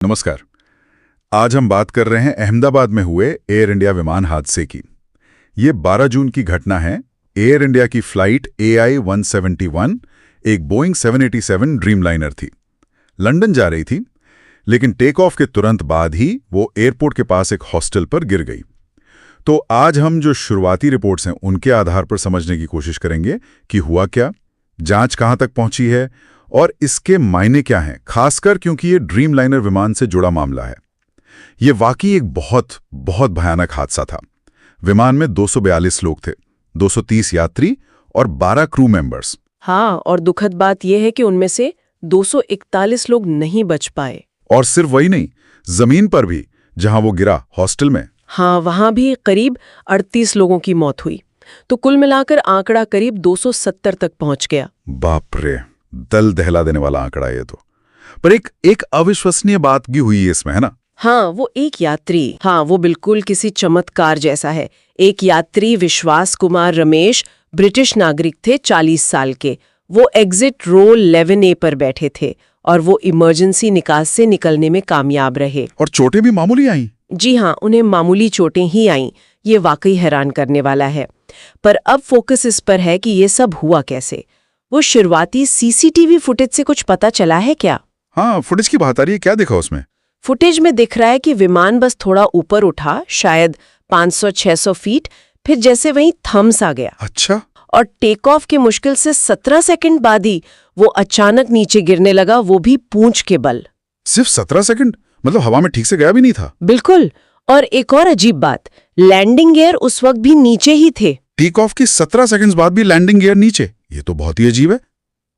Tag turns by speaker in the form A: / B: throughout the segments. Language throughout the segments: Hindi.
A: नमस्कार। आज हम बात कर रहे हैं अहमदाबाद में हुए एयर इंडिया विमान हादसे की। ये 12 जून की घटना है। एयर इंडिया की फ्लाइट AI-171 एक बोइंग 787 ड्रीमलाइनर थी। लंदन जा रही थी, लेकिन टेक ऑफ के तुरंत बाद ही वो एयरपोर्ट के पास एक हॉस्टल पर गिर गई। तो आज हम जो शुरुआती रिपोर्ट्स हैं उनके आधार पर समझने की कोशिश करेंगे कि हुआ क्या, जांच कहां तक पहुंची है और इसके मायने क्या हैं, खासकर क्योंकि ये ड्रीमलाइनर विमान से जुड़ा मामला है। ये वाकई एक बहुत बहुत भयानक हादसा था। विमान में 242 लोग थे, 230 यात्री और 12 क्रू मेंबर्स।
B: हाँ, और दुखद बात यह है कि उनमें से 241 लोग नहीं बच पाए।
A: और सिर्फ वही नहीं, जमीन पर भी, जहां वो गिरा, हॉस्टल में,
B: हाँ, वहां भी करीब 38 लोगों की मौत हुई। तो कुल मिलाकर आंकड़ा करीब 270 तक पहुंच गया।
A: बाप रे, दल दहला देने वाला आंकड़ा ये तो। पर एक अविश्वसनीय बात भी हुई है इसमें, है ना?
B: हाँ, वो बिल्कुल किसी चमत्कार जैसा है। एक यात्री विश्वास कुमार रमेश ब्रिटिश नागरिक थे, 40 साल के। वो एग्जिट रो 11A पर बैठे थे और वो इमरजेंसी निकास से निकलने में कामयाब रहे।
A: और चोटें भी मामूली आईं?
B: जी हाँ, उन्हें मामूली चोटें ही आईं। ये वाकई हैरान करने वाला है। पर अब फोकस इस पर है कि ये सब हुआ कैसे। वो शुरुआती CCTV फुटेज से कुछ पता चला है क्या?
A: हाँ, फुटेज की बात आ रही है, क्या देखा उसमें?
B: फुटेज में दिख रहा है कि विमान बस थोड़ा ऊपर उठा, शायद 500-600 फीट, फिर जैसे वहीं थम्स आ गया।
A: अच्छा।
B: और टेक ऑफ के मुश्किल से 17 सेकंड बाद ही वो अचानक नीचे गिरने लगा, वो भी पूंछ के बल।
A: सिर्फ 17 सेकंड? मतलब हवा में ठीक से गया भी नहीं था?
B: बिल्कुल। और एक और अजीब बात, लैंडिंग गियर उस वक्त भी नीचे ही थे।
A: टेक ऑफ की 17 सेकंड्स बाद भी लैंडिंग गियर नीचे? ये तो बहुत ही अजीब है।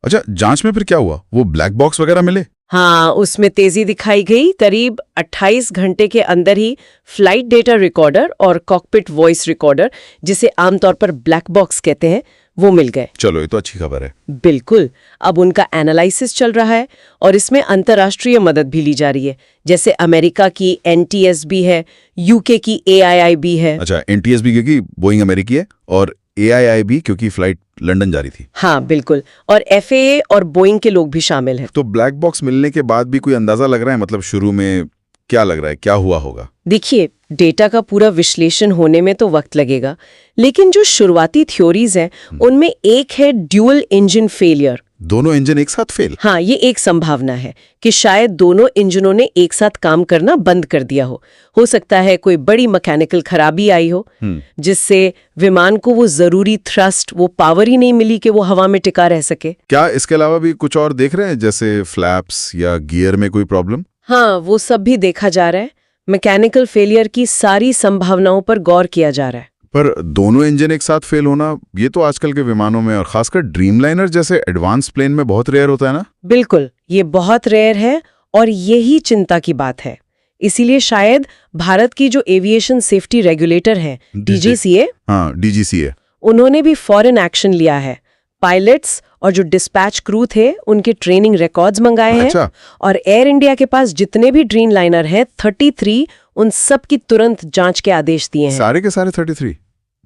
A: अच्छा, जांच में फिर क्या हुआ? वो ब्लैक बॉक्स वगैरह मिले?
B: हाँ, उसमें तेजी दिखाई गई। करीब 28 घंटे के अंदर ही फ्लाइट डेटा रिकॉर्डर और कॉकपिट वॉइस रिकॉर्डर, जिसे आमतौर पर ब्लैक बॉक्स कहते हैं, वो मिल गए।
A: चलो, ये तो अच्छी खबर है।
B: बिल्कुल। अब उनका एनालिसिस चल रहा है और इसमें अंतर्राष्ट्रीय मदद भी ली जा रही है। जैसे अमेरिका की NTSB है, UK की AIIB है।
A: अच्छा, NTSB क्योंकि बोइंग अमेरिकी है और AIIB क्योंकि फ्लाइट लंदन जा रही थी।
B: हाँ, बिल्कुल। और FAA और बोइंग के लोग भी शामिल हैं।
A: तो ब्लैक बॉक्स मिलने के बाद भी कोई अंदाजा लग रहा है? मतलब शुरू में क्या लग रहा है, क्या हुआ होगा?
B: देखिए, डेटा का पूरा विश्लेषण होने में तो वक्त लगेगा, लेकिन जो शुरुआती थ्योरीज हैं उनमें एक है ड्यूअल इंजन फेलियर।
A: दोनों इंजन एक साथ फेल?
B: हाँ, ये एक संभावना है कि शायद दोनों इंजनों ने एक साथ काम करना बंद कर दिया हो सकता है कोई बड़ी मैकेनिकल खराबी आई हो, जिससे विमान को वो जरूरी थ्रस्ट, वो पावर ही नहीं मिली कि वो हवा में टिका रह सके।
A: क्या इसके अलावा भी कुछ और देख रहे हैं, जैसे फ्लैप्स या गियर में कोई प्रॉब्लम?
B: हाँ, वो सब भी देखा जा रहा है। मैकेनिकल फेलियर की सारी संभावनाओं पर गौर किया जा रहा है।
A: पर दोनों इंजन एक साथ फेल होना, ये तो आजकल के विमानों में और खासकर ड्रीमलाइनर जैसे एडवांस प्लेन में बहुत रेयर होता है ना?
B: बिल्कुल, ये बहुत रेयर है और यही चिंता की बात है। इसीलिए शायद भारत की जो एविएशन सेफ्टी रेगुलेटर है, DGCA,
A: हाँ, DGCA,
B: उन्होंने भी फॉरेन एक्शन लिया है। पायलट्स और जो डिस्पैच क्रू थे, उनके ट्रेनिंग रिकॉर्ड्स मंगाए हैं।
A: अच्छा।
B: और एयर इंडिया के पास जितने भी ड्रीमलाइनर हैं, 33, उन सब की तुरंत जांच के आदेश दिए हैं।
A: सारे के सारे 33?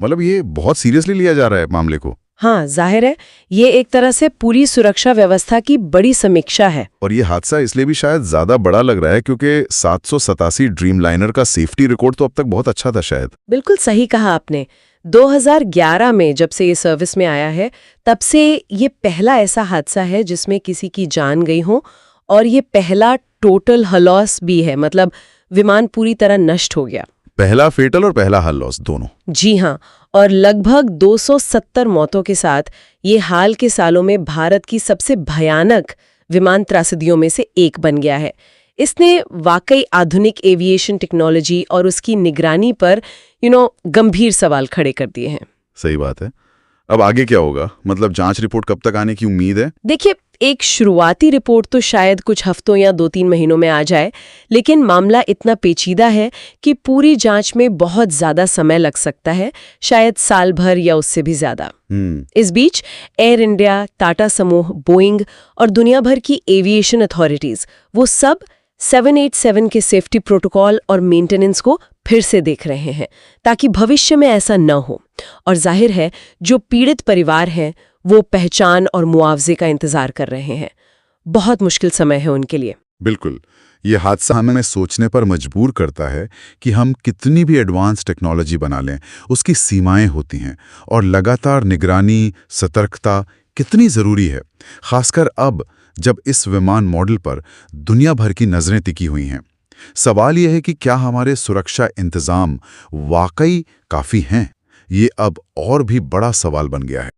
A: मतलब ये बहुत सीरियसली लिया जा रहा है मामले को।
B: हाँ, जाहिर है, ये एक तरह से पूरी सुरक्षा व्यवस्था की बड़ी समीक्षा है।
A: और ये हादसा इसलिए भी शायद ज्यादा बड़ा लग रहा है क्योंकि 787 ड्रीमलाइनर का सेफ्टी रिकॉर्ड तो अब तक बहुत अच्छा था शायद।
B: बिल्कुल सही कहा आपने। 2011 में जब से ये सर्विस में आया है, तब से ये पहला ऐसा हादसा है जिसमें किसी की जान गई हो, और ये पहला टोटल हलॉस भी है। मतलब विमान पूरी तरह नष्ट हो गया।
A: पहला फेटल और पहला हल लॉस दोनों?
B: जी हाँ, और लगभग 270 मौतों के साथ ये हाल के सालों में भारत की सबसे भयानक विमान त्रासदियों में से एक बन गया है। इसने वाकई आधुनिक एविएशन टेक्नोलॉजी और उसकी निगरानी पर गंभीर सवाल खड़े कर दिए हैं।
A: सही बात है। अब आगे क्या होगा? मतलब जांच रिपोर्ट कब तक आने की उम्मीद है?
B: देखिए, एक शुरुआती रिपोर्ट तो शायद कुछ हफ्तों या 2-3 महीनों में आ जाए, लेकिन मामला इतना पेचीदा है कि पूरी जांच में बहुत ज्यादा समय लग सकता है, शायद साल भर या उससे भी ज्यादा। इस बीच एयर इंडिया, टाटा समूह, बोइंग और दुनिया भर की एविएशन अथॉरिटीज, वो सब 787 के सेफ्टी प्रोटोकॉल और मेंटेनेंस को फिर से देख रहे हैं, ताकि भविष्य में ऐसा न हो। और जाहिर है, जो पीड़ित परिवार हैं, वो पहचान और मुआवजे का इंतजार कर रहे हैं। बहुत मुश्किल समय है उनके लिए।
A: बिल्कुल। ये हादसा हमें सोचने पर मजबूर करता है कि हम कितनी भी एडवांस टेक्नोलॉजी बना लें, उसकी सीमाएं होती हैं और लगातार निगरानी, सतर्कता कितनी ज़रूरी है, खासकर अब जब इस विमान मॉडल पर दुनिया भर की नज़रें टिकी हुई हैं। सवाल यह है कि क्या हमारे सुरक्षा इंतज़ाम वाकई काफ़ी हैं? ये अब और भी बड़ा सवाल बन गया है।